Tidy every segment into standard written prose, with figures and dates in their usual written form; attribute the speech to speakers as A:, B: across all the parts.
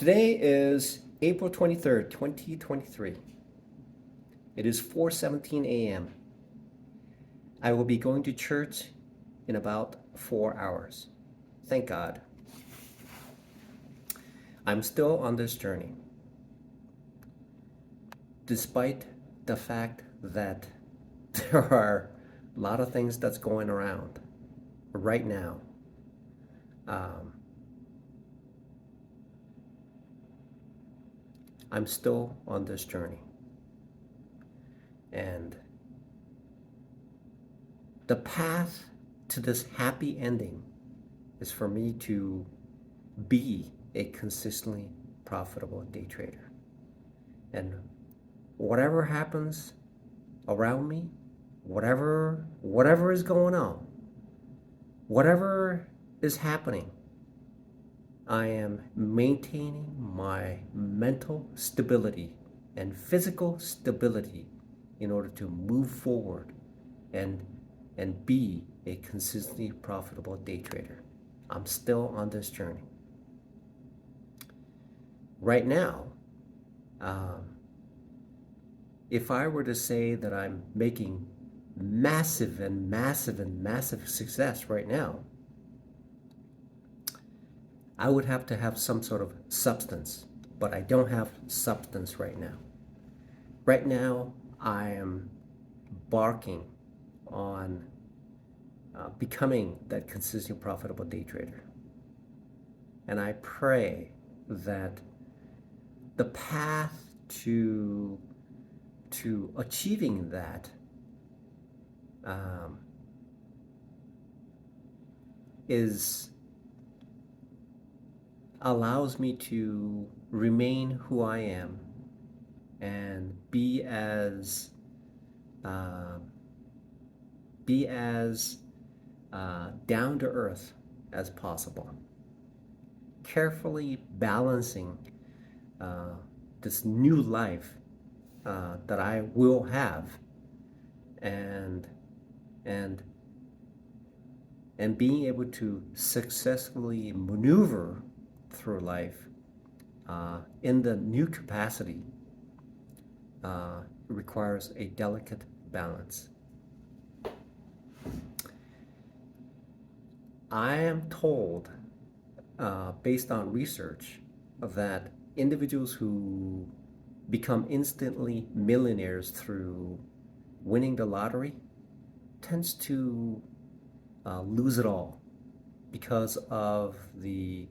A: Today is April 23rd, 2023. It is 4:17 a.m. I will be going to church in about 4 hours. Thank God. I'm still on this journey. Despite the fact that there are a lot of things that's going around right now. I'm still on this journey. And the path to this happy ending is for me to be a consistently profitable day trader. And whatever happens around me, whatever is going on, whatever is happening, I am maintaining my mental stability and physical stability in order to move forward and be a consistently profitable day trader. I'm still on this journey. Right now, if I were to say that I'm making massive success right now, I would have to have some sort of substance, but I don't have substance right now. Right now, I am barking on becoming that consistent profitable day trader. And I pray that the path to achieving that allows me to remain who I am and be as down to earth as possible, carefully balancing this new life that I will have, and being able to successfully maneuver through life in the new capacity requires a delicate balance. I am told, based on research, that individuals who become instantly millionaires through winning the lottery tends to lose it all because of the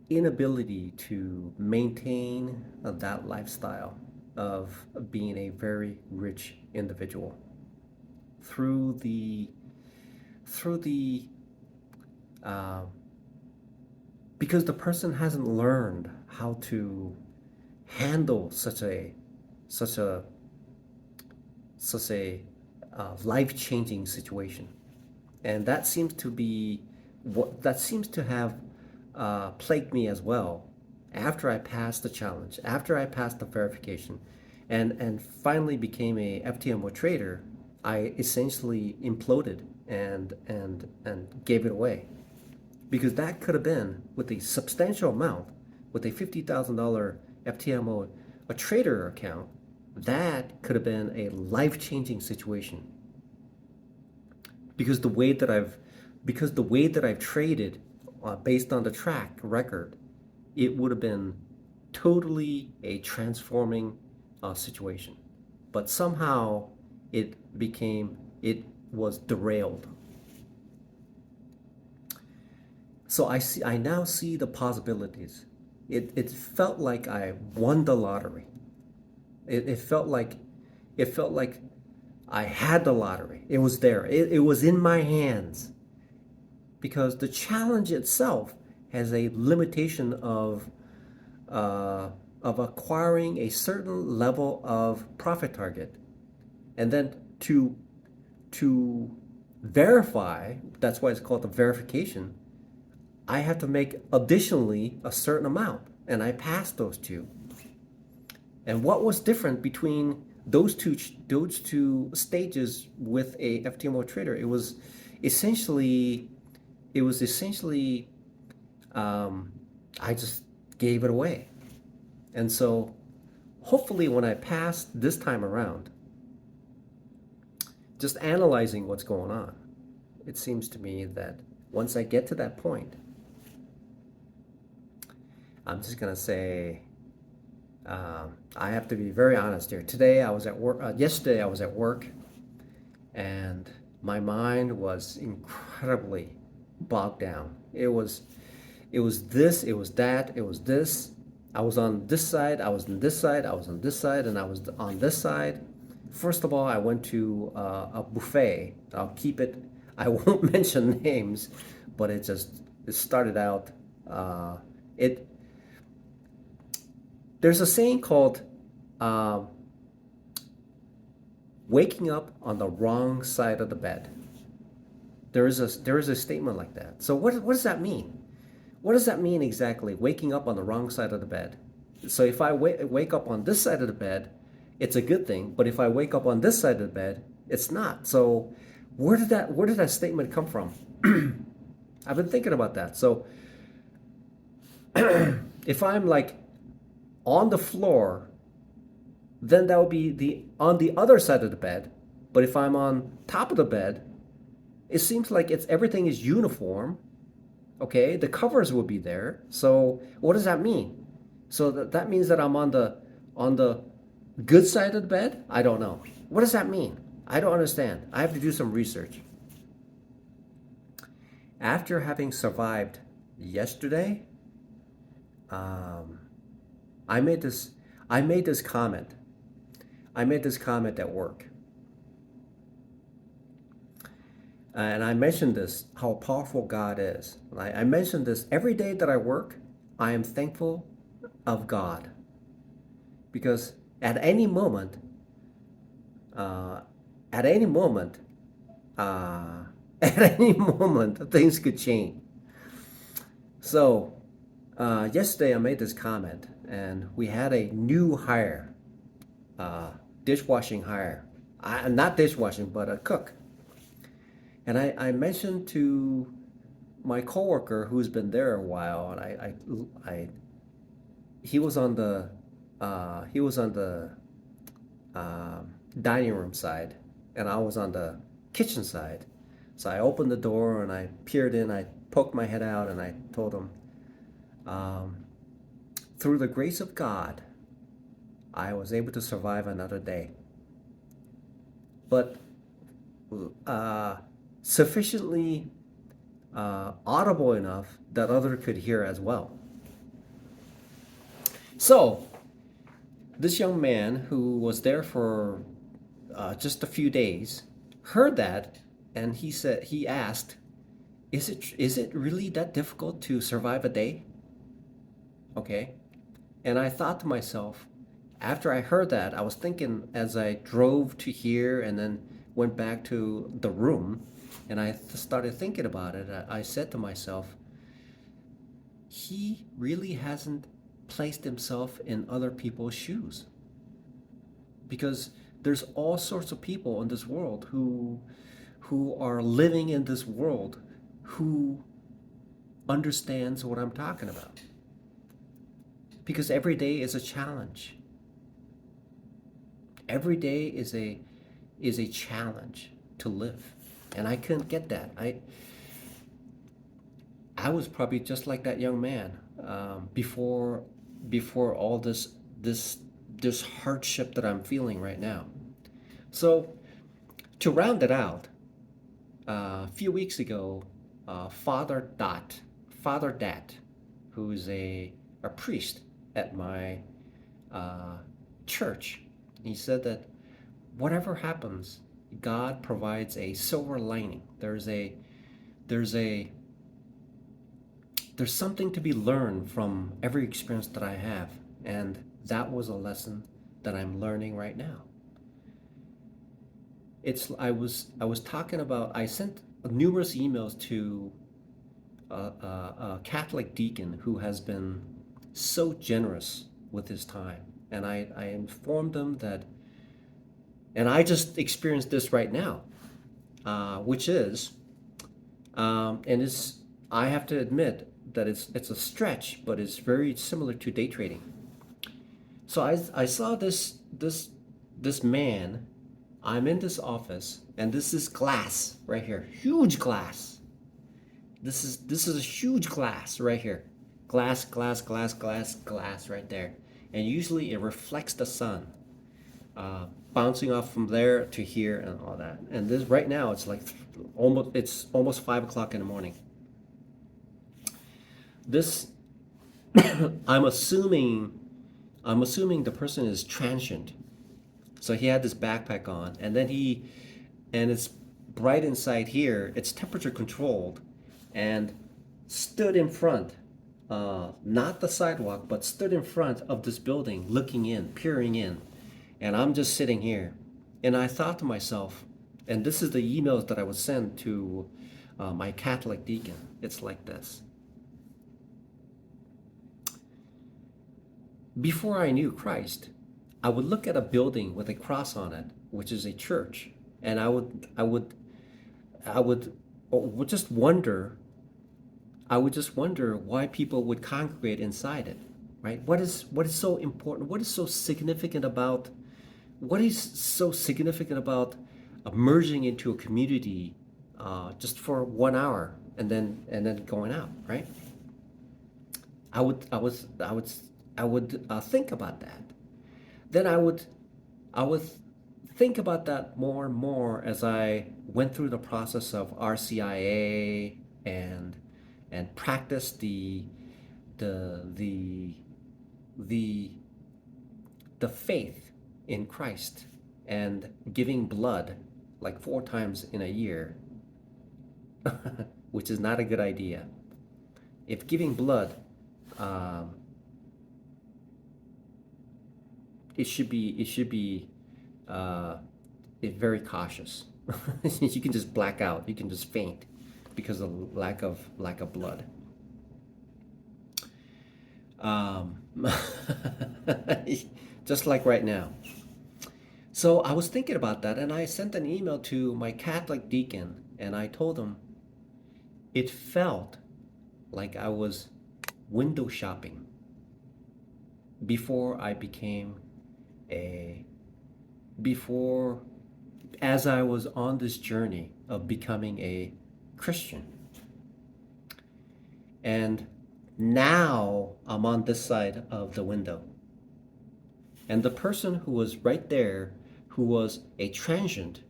A: inability to maintain that lifestyle of being a very rich individual through the because the person hasn't learned how to handle such a life-changing situation, and that seems to have plagued me as well. After I passed the challenge, after I passed the verification, and finally became a FTMO trader, I essentially imploded and gave it away, because that could have been, with a substantial amount, with a $50,000 FTMO a trader account, that could have been a life-changing situation. Because the way that I've traded based on the track record, it would have been totally a transforming situation. But somehow it was derailed. So I now see the possibilities. It felt like I won the lottery. It felt like I had the lottery. It was there. It was in my hands. Because the challenge itself has a limitation of acquiring a certain level of profit target, and then to verify. That's why it's called the verification. I have to make additionally a certain amount, and I passed those two. And what was different between those two stages with a FTMO trader? It was essentially I just gave it away. And so hopefully when I pass this time around, just analyzing what's going on, it seems to me that once I get to that point, I'm just gonna say, I have to be very honest here. Today I was at work. Yesterday I was at work, and my mind was incredibly bogged down. It was this, it was that, it was this. I was on this side, I was on this side, I was on this side, and I was on this side. First of all, I went to a buffet. I'll keep it. I won't mention names, but it started out. It There's a saying called uh, waking up on the wrong side of the bed. There is a statement like that. So what does that mean? What does that mean exactly? Waking up on the wrong side of the bed. So if I wake up on this side of the bed, it's a good thing. But if I wake up on this side of the bed, it's not. So where did that statement come from? I've been thinking about that. So if I'm like on the floor, then that would be the on the other side of the bed. But if I'm on top of the bed, it seems like it's everything is uniform. Okay, the covers will be there. So what does that mean? So that means that I'm on the good side of the bed? I don't know. What does that mean? I don't understand. I have to do some research. After having survived yesterday, um, I made this I made this comment. I made this comment at work. And I mentioned this, how powerful God is. I mentioned this every day that I work. I am thankful of God because uh, at any moment, uh, at any moment, things could change. So yesterday I made this comment, and we had a new hire, uh, dishwashing hire, not dishwashing, but a cook. And I mentioned to my coworker who's been there a while, and I he was on the dining room side, and I was on the kitchen side. So I opened the door and I peered in. I poked my head out and I told him, um, through the grace of God, I was able to survive another day. But uh, sufficiently audible enough that other could hear as well. So this young man who was there for just a few days heard that, and he asked, is it really that difficult to survive a day? Okay. And I thought to myself, after I heard that, I was thinking as I drove to here and then went back to the room, and I started thinking about it. I said to myself, he really hasn't placed himself in other people's shoes, because there's all sorts of people in this world who are living in this world who understands what I'm talking about, because every day is a challenge. Every day is a challenge to live, and I couldn't get that. I was probably just like that young man, before all this hardship that I'm feeling right now. So to round it out, a few weeks ago, Father Dat, who is a priest at my uh, church, he said that whatever happens, God provides a silver lining. There's a there's something to be learned from every experience that I have, and that was a lesson that I'm learning right now. I was talking about, I sent numerous emails to a Catholic deacon who has been so generous with his time, and I informed them that, and I just experienced this right now, which is, and it's, I have to admit, that it's a stretch, but it's very similar to day trading. So I saw this man. I'm in this office, and this is glass right here, huge glass. This is a huge glass right here, glass, glass, glass, glass, glass right there, and usually it reflects the sun, bouncing off from there to here and all that. And this right now it's almost 5 o'clock in the morning. This I'm assuming I'm assuming the person is transient. So he had this backpack on, and it's bright inside here. It's temperature controlled, and stood in front, not the sidewalk, but stood in front of this building, looking in, peering in. And I'm just sitting here, and I thought to myself, and this is the emails that I would send to my Catholic deacon. It's like this. Before I knew Christ, I would look at a building with a cross on it, which is a church, and I would just wonder. I would just wonder why people would congregate inside it, right? What is so important? What is so significant about merging into a community just for 1 hour and then going out, right? I would I was I would think about that. Then I would think about that more and more as I went through the process of RCIA and practiced the the the the faith in Christ and giving blood like 4 times in a year, which is not a good idea. If giving blood, um, it should be uh, very cautious. You can just black out. You can just faint because of lack of blood. Um, just like right now. So I was thinking about that, and I sent an email to my Catholic deacon, and I told him it felt like I was window shopping before I became a before as I was on this journey of becoming a Christian. And now I'm on this side of the window. And the person who was right there, who was a transient,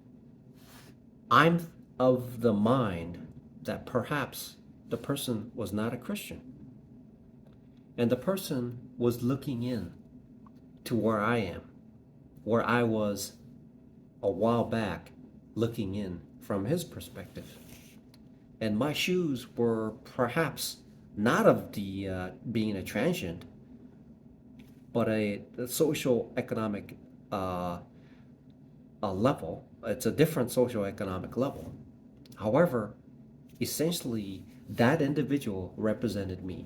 A: I'm of the mind that perhaps the person was not a Christian. And the person was looking in to where I am, where I was a while back, looking in from his perspective. And my shoes were perhaps not of the being a transient, but a social economic level. It's a different social economic level. However, essentially, that individual represented me.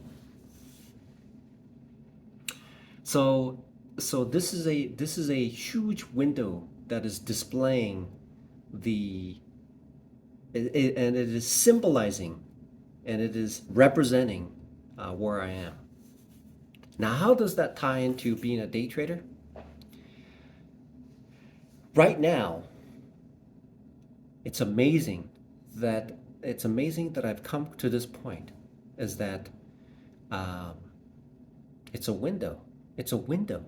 A: So, so this is a huge window that is displaying the and it is symbolizing and it is representing where I am. Now, how does that tie into being a day trader? Right now, it's amazing that I've come to this point. Is that um, it's a window. It's a window,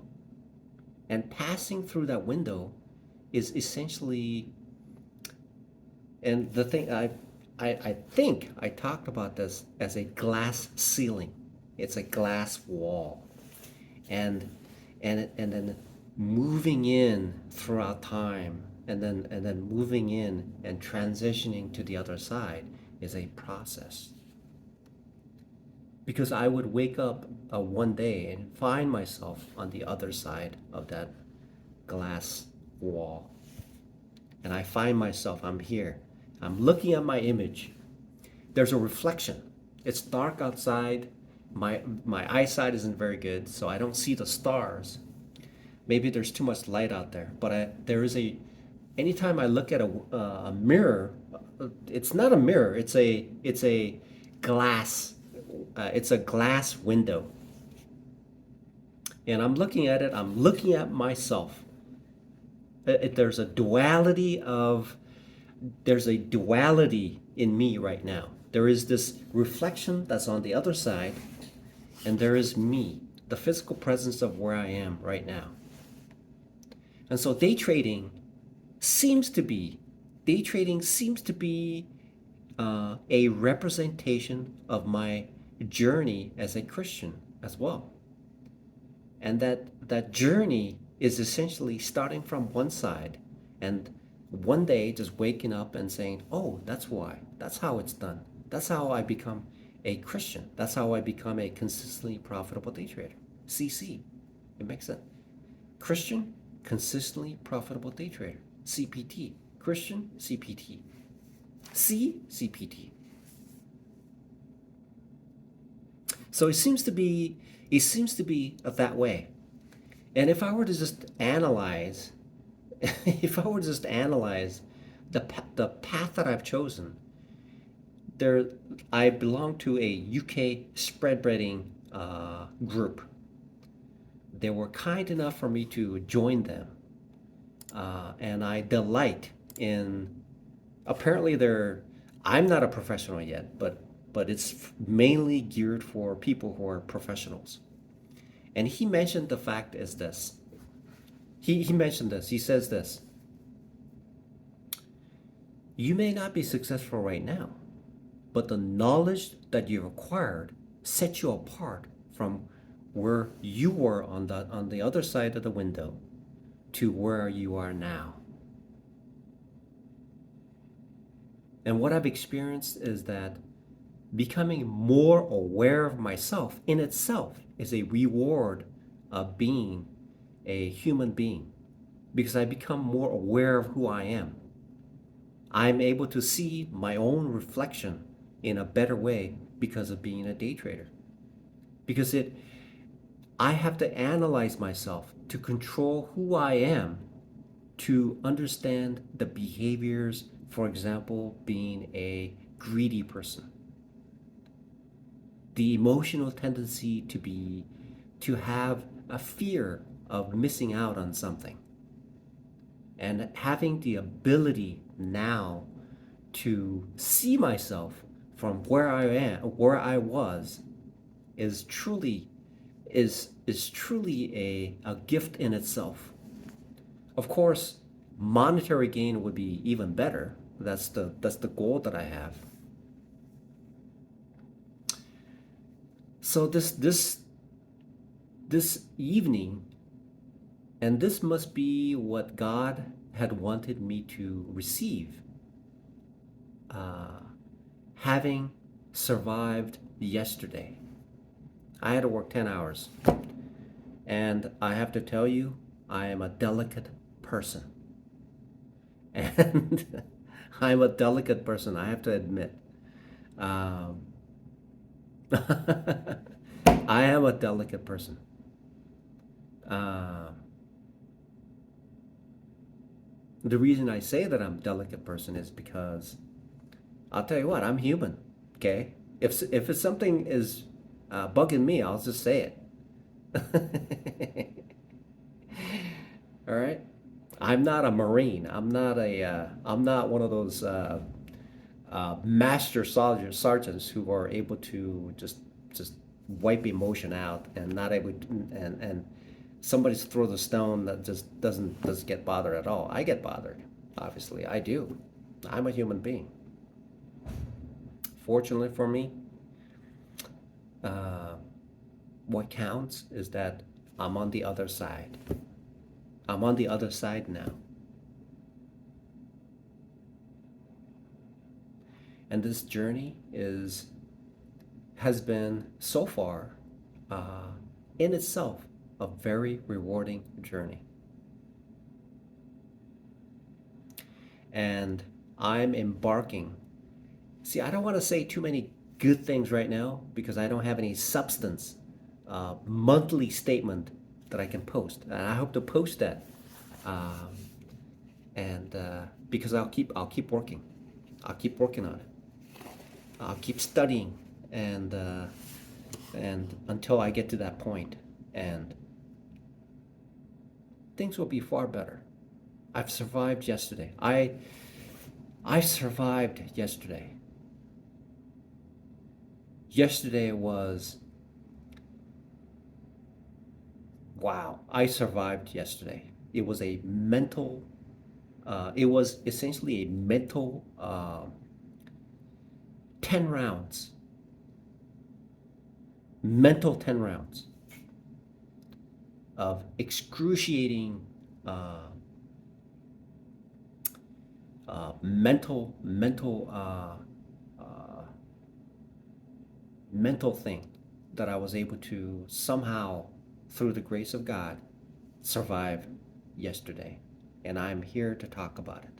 A: and passing through that window is essentially. And the thing I think I talked about this as a glass ceiling. It's a glass wall, and and then moving in throughout time, and then moving in and transitioning to the other side is a process. Because I would wake up one day and find myself on the other side of that glass wall, and I find myself, I'm here. I'm looking at my image. There's a reflection. It's dark outside. My eyesight isn't very good, so I don't see the stars. Maybe there's too much light out there, but there is a. Anytime I look at a mirror, it's not a mirror. It's a glass. it's a glass window. And I'm looking at it, I'm looking at myself. There's a duality of, there's a duality in me right now. There is this reflection that's on the other side, and there is me, the physical presence of where I am right now. And so seems to be, day trading seems to be a representation of my journey as a Christian as well. And that journey is essentially starting from one side and one day just waking up and saying, oh, that's why, that's how it's done, that's how I become a Christian, that's how I become a consistently profitable day trader. CC, it makes sense. Christian, consistently profitable day trader. CPT, Christian, CPT. CPT. So it seems to be that way. And if I were to just analyze, if I were to just analyze the path that I've chosen, I belong to a UK spread betting group. They were kind enough for me to join them, and I delight in. Apparently, I'm not a professional yet, but it's mainly geared for people who are professionals. And he mentioned the fact is this. He mentioned this. He says this. You may not be successful right now, but the knowledge that you've acquired sets you apart from where you were on the other side of the window to where you are now. And what I've experienced is that becoming more aware of myself in itself is a reward of being a human being, because I become more aware of who I am. I'm able to see my own reflection in a better way because of being a day trader. Because I have to analyze myself to control who I am, to understand the behaviors, for example, being a greedy person. The emotional tendency to have a fear of missing out on something. And having the ability now to see myself from where I am, where I was, is truly a gift in itself. Of course, monetary gain would be even better. That's the goal that I have. So this evening, and this must be what God had wanted me to receive, having survived yesterday. I had to work 10 hours. And I have to tell you, I am a delicate person. And I'm a delicate person, I have to admit. I am a delicate person. The reason I say that I'm a delicate person is because I'll tell you what, I'm human. Okay, if it's something is bugging me, I'll just say it. All right. I'm not a Marine. I'm not one of those master sergeants who are able to just wipe emotion out and not able to, and somebody throws a stone that just doesn't get bothered at all. I get bothered. Obviously, I do. I'm a human being. Fortunately for me, what counts is that I'm on the other side. I'm on the other side now. And this journey has been so far, in itself, a very rewarding journey. And I'm embarking. See, I don't want to say too many good things right now because I don't have any substance, monthly statement that I can post. And I hope to post that. And because I'll keep working. I'll keep working on it. I'll keep studying and and until I get to that point, and things will be far better. I've survived yesterday. I survived yesterday. Yesterday was wow. I survived yesterday. It was a mental. It was essentially a mental 10 rounds. Mental 10 rounds of excruciating uh, uh, mental thing that I was able to somehow, through the grace of God, survive yesterday. And I'm here to talk about it.